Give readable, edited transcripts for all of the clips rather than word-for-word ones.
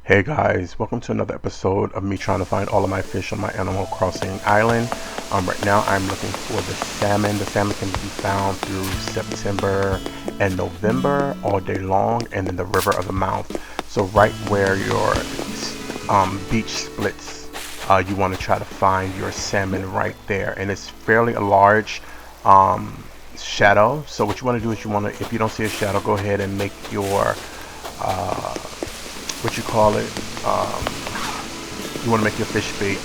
Hey guys, welcome to another episode of me trying to find all of my fish on my Animal Crossing island. Right now I'm looking for the salmon. The salmon can be found through September and November all day long, and in the river of the mouth. So right where your beach splits, you want to try to find your salmon right there, and it's fairly a large shadow. So what you want to do is you want to, if you don't see a shadow, go ahead and make your uh, what you call it. You want to make your fish bait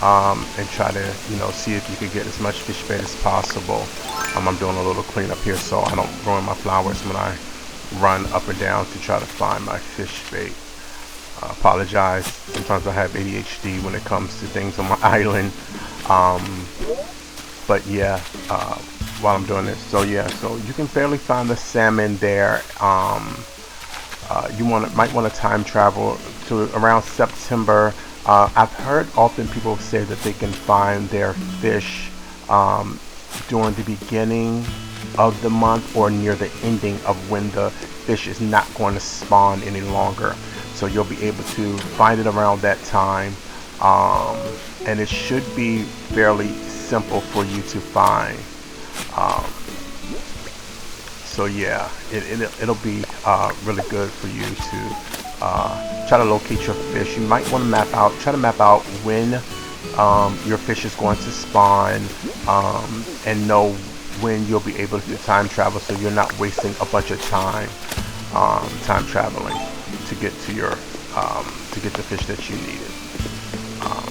and try to, see if you can get as much fish bait as possible. I'm doing a little cleanup here so I don't ruin my flowers when I run up and down to try to find my fish bait. Apologize. Sometimes I have ADHD when it comes to things on my island. Um, but yeah, while I'm doing this, so yeah, so you can fairly find the salmon there. You might want to time travel to around September. I've heard often people say that they can find their fish during the beginning of the month or near the ending of when the fish is not going to spawn any longer. So you'll be able to find it around that time, and it should be fairly simple for you to find. Um, so yeah, it'll be really good for you to try to locate your fish. You might want to try to map out when your fish is going to spawn, and know when you'll be able to time travel, so you're not wasting a bunch of time traveling to get to your to get the fish that you needed. Um,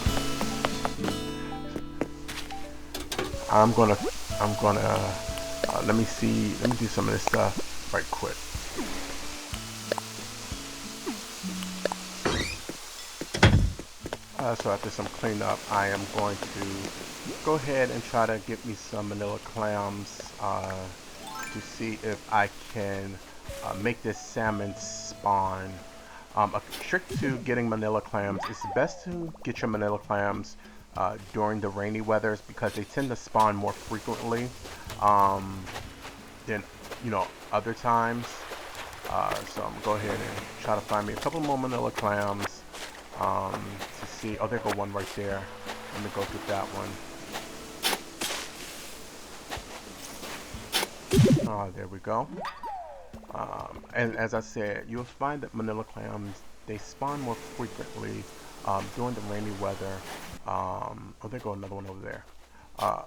I'm gonna let me see. Let me do some of this stuff right quick. So after some cleanup, I am going to go ahead and try to get me some manila clams to see if I can make this salmon spawn. A trick to getting manila clams is best to get your manila clams during the rainy weathers because they tend to spawn more frequently than other times. So I'm gonna go ahead and try to find me a couple more manila clams to see. Oh, there go one right there. Let me go get that one. There we go. And as I said, you'll find that manila clams, they spawn more frequently during the rainy weather. Oh, there go another one over there. Uh,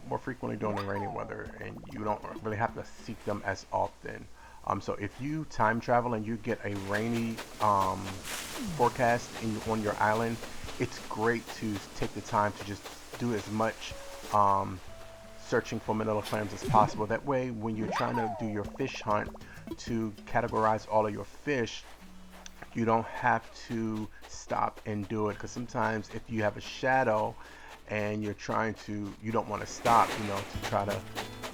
More frequently during the rainy weather, and you don't really have to seek them as often. So if you time travel and you get a rainy forecast on your island, it's great to take the time to just do as much um, searching for manila clams as possible. That way, when you're trying to do your fish hunt to categorize all of your fish, you don't have to stop and do it. Because sometimes if you have a shadow and you don't want to stop, to try to,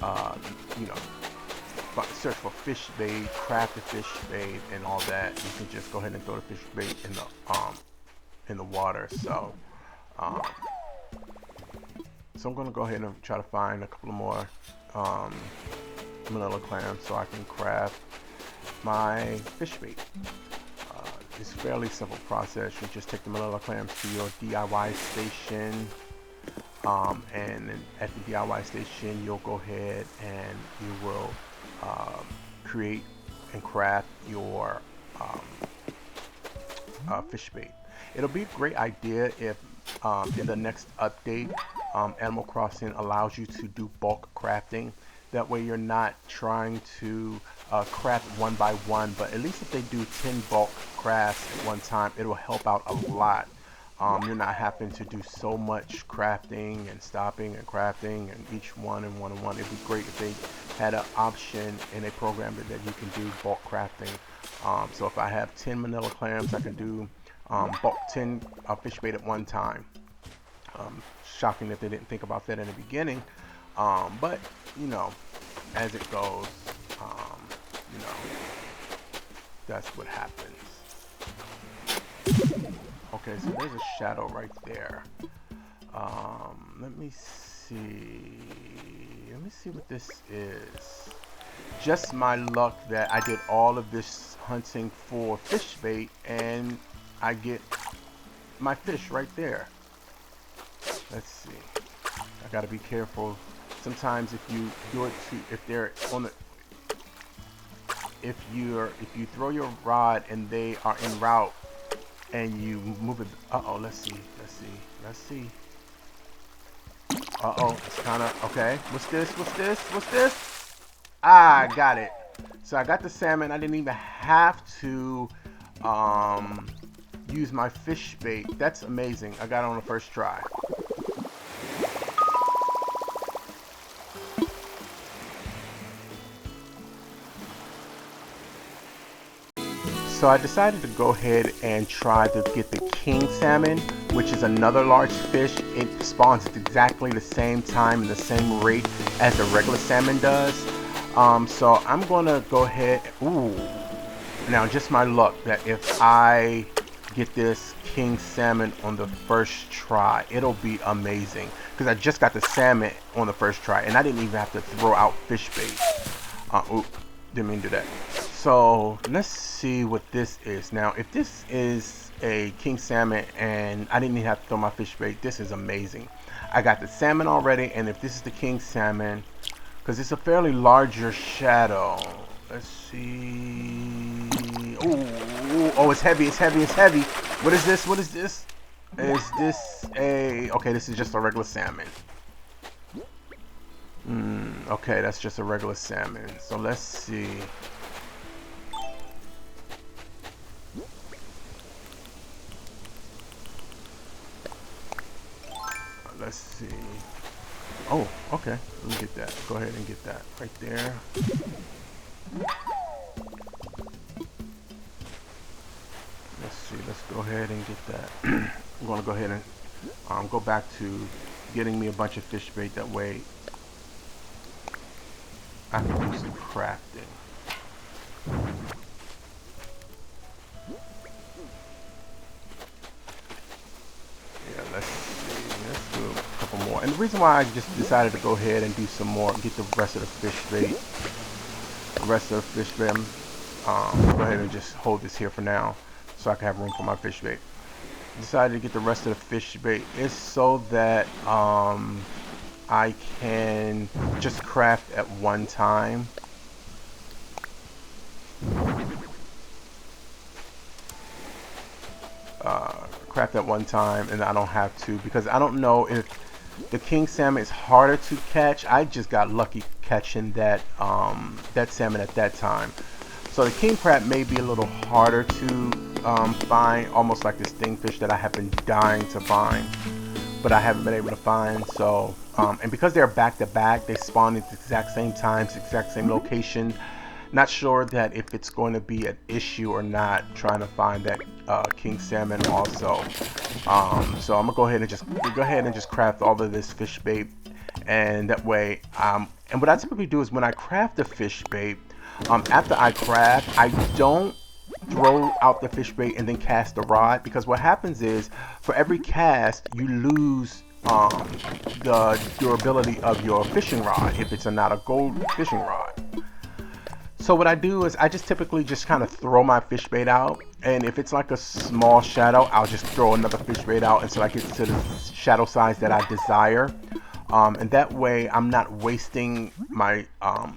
uh, you know, search for fish bait, craft the fish bait, and all that. You can just go ahead and throw the fish bait in the water. Um, so I'm gonna go ahead and try to find a couple more um, manila clams so I can craft my fish bait. It's a fairly simple process. You just take the manila clams to your DIY station, and then at the DIY station, you'll go ahead and you will create and craft your um, fish bait. It'll be a great idea if in the next update, Animal Crossing allows you to do bulk crafting. That way you're not trying to craft one by one, but at least if they do 10 bulk crafts at one time, it'll help out a lot. You're not having to do so much crafting and stopping and crafting and each one and one and one. It'd be great if they had an option in a program that you can do bulk crafting. So if I have 10 manila clams, I can do bulk 10 fish bait at one time. Shocking that they didn't think about that in the beginning. But, as it goes, um, you know, that's what happens. Okay, so there's a shadow right there. Let me see. Let me see what this is. just my luck that I did all of this hunting for fish bait and I get my fish right there. Let's see. I gotta be careful. Sometimes if you do it to, if they're on the, if you throw your rod and they are en route and you move it, uh-oh, let's see. Uh-oh, it's kind of, okay. What's this? Ah, I got it. So I got the salmon. I didn't even have to use my fish bait. That's amazing. I got it on the first try. So I decided to go ahead and try to get the king salmon, which is another large fish. It spawns at exactly the same time and the same rate as the regular salmon does. So I'm gonna go ahead. Ooh, now just my luck that if I get this king salmon on the first try, it'll be amazing because I just got the salmon on the first try and I didn't even have to throw out fish bait. Oop, didn't mean to do that. So let's see what this is. Now, if this is a king salmon and I didn't even have to throw my fish bait, this is amazing. I got the salmon already, and if this is the king salmon, because it's a fairly larger shadow. Let's see. Oh, it's heavy. What is this? Is this a, okay, this is just a regular salmon. Okay, that's just a regular salmon. So let's see. Let's see. Oh, okay. Let me get that. Go ahead and get that right there. Let's see. Let's go ahead and get that. I'm going to go ahead and go back to getting me a bunch of fish bait. That way I can do some crafting. Yeah, let's see. Let's do a couple more. And the reason why I just decided to go ahead and do some more, get the rest of the fish bait. Go ahead and just hold this here for now so I can have room for my fish bait. Decided to get the rest of the fish bait is so that I can just craft at one time. Craft at one time, and I don't have to, because I don't know if the king salmon is harder to catch. I just got lucky catching that that salmon at that time. So the king crab may be a little harder to find, almost like this stingfish that I have been dying to find, but I haven't been able to find. So and because they're back to back, they spawn at the exact same times, exact same location. Not sure that if it's going to be an issue or not trying to find that king salmon also. So I'm gonna go ahead and just craft all of this fish bait, and that way and what I typically do is when I craft the fish bait, after I craft, I don't throw out the fish bait and then cast the rod, because what happens is for every cast you lose the durability of your fishing rod if it's not a gold fishing rod. So what I do is I just typically just kind of throw my fish bait out, and if it's like a small shadow, I'll just throw another fish bait out until I get to the shadow size that I desire. And that way I'm not wasting my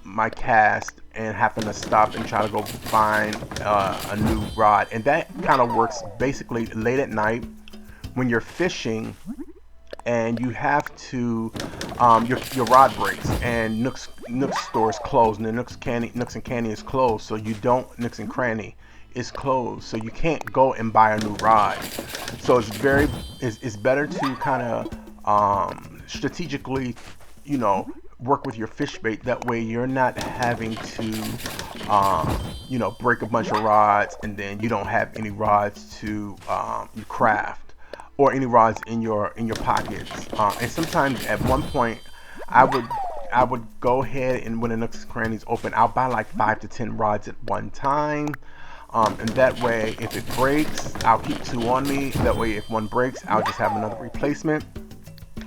my cast and having to stop and try to go find a new rod. And that kind of works basically late at night when you're fishing and you have to your rod breaks and Nook's store is closed, and the Nooks and Candy is closed, so you don't Nooks and Cranny is closed, so you can't go and buy a new rod. So it's better to kind of strategically, you know, work with your fish bait. That way you're not having to you know, break a bunch of rods and then you don't have any rods to you craft, or any rods in your pockets. And sometimes at one point I would go ahead and when the Nooks and Crannies open, I'll buy like 5 to 10 rods at one time. And that way if it breaks, I'll keep 2 on me. That way if one breaks, I'll just have another replacement.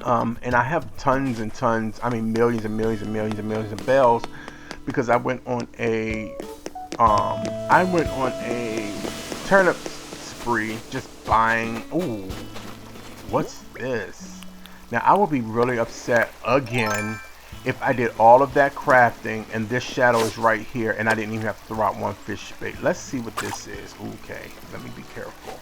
And I have tons and tons, I mean millions and millions and millions and millions of bells because I went on a turnip spree just buying. Ooh, what's this? Now I would be really upset again if I did all of that crafting and this shadow is right here and I didn't even have to throw out one fish bait. Let's see what this is. Okay, let me be careful.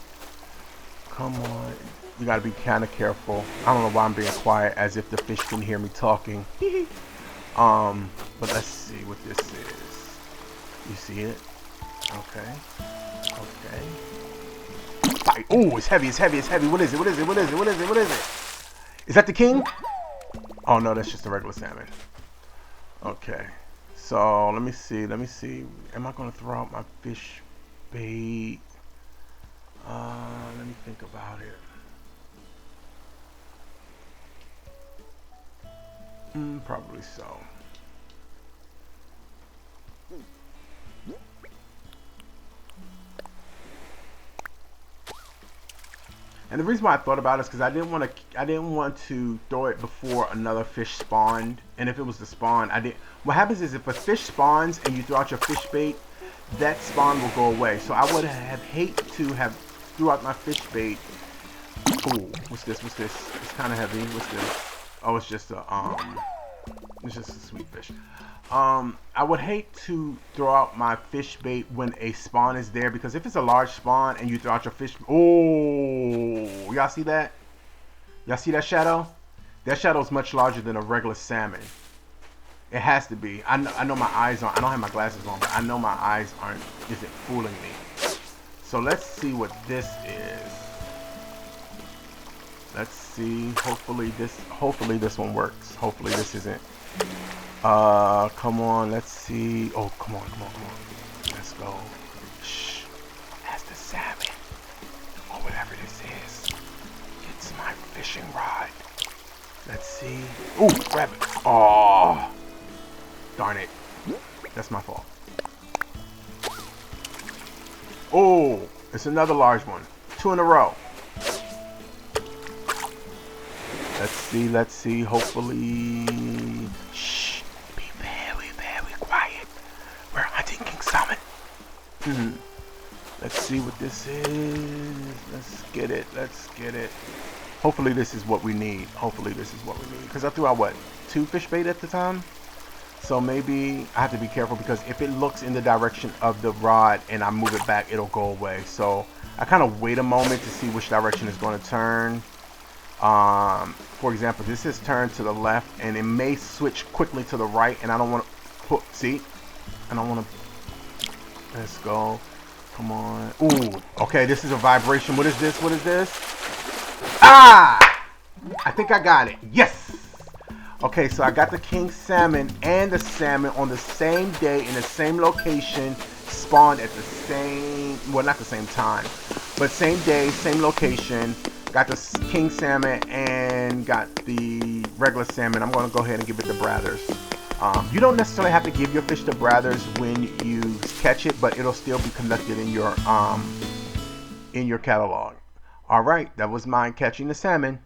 Come on. You gotta be kind of careful. I don't know why I'm being quiet, as if the fish can hear me talking. But let's see what this is. You see it? Okay. Okay. Oh, it's heavy, it's heavy, it's heavy. What is it? What is it? What is it? What is it? What is it? Is that the king? Oh no, that's just a regular salmon. Okay. So let me see. Let me see. Am I gonna throw out my fish bait? Let me think about it. Probably so. And the reason why I thought about it is because I didn't want to throw it before another fish spawned. And if it was the spawn, what happens is if a fish spawns and you throw out your fish bait, that spawn will go away. So I would have hate to have threw out my fish bait. Ooh, what's this? What's this? It's kind of heavy. What's this? Oh, it's just a sweet fish. I would hate to throw out my fish bait when a spawn is there, because if it's a large spawn and you throw out your fish, oh, y'all see that? Y'all see that shadow? That shadow is much larger than a regular salmon. It has to be. I know my eyes aren't. I don't have my glasses on, but I know my eyes aren't. Isn't fooling me. So let's see what this is. Let's see. Hopefully this one works. Hopefully this isn't. Come on, let's see. Oh, come on. Let's go. Shh. That's the salmon. Or whatever this is. It's my fishing rod. Let's see. Ooh, grab it. Oh. Darn it. That's my fault. Oh, it's another large one. 2 in a row. Let's see. Hopefully. Shh. Be very quiet. We're hunting King Salmon. Let's see what this is. Let's get it. Hopefully this is what we need. Because I threw out, what, 2 fish bait at the time? So maybe I have to be careful, because if it looks in the direction of the rod and I move it back, it'll go away. So I kind of wait a moment to see which direction it's going to turn. For example, this is turned to the left and it may switch quickly to the right, and I don't want to put, see? I don't want to, let's go. Come on. Ooh, okay, this is a vibration. What is this? Ah! I think I got it. Yes! Okay, so I got the king salmon and the salmon on the same day in the same location, spawned at the same, well, not the same time, but same day, same location. Got the king salmon and got the regular salmon. I'm going to go ahead and give it the Brathers. You don't necessarily have to give your fish the Brathers when you catch it, but it'll still be collected in your catalog. All right, that was mine catching the salmon.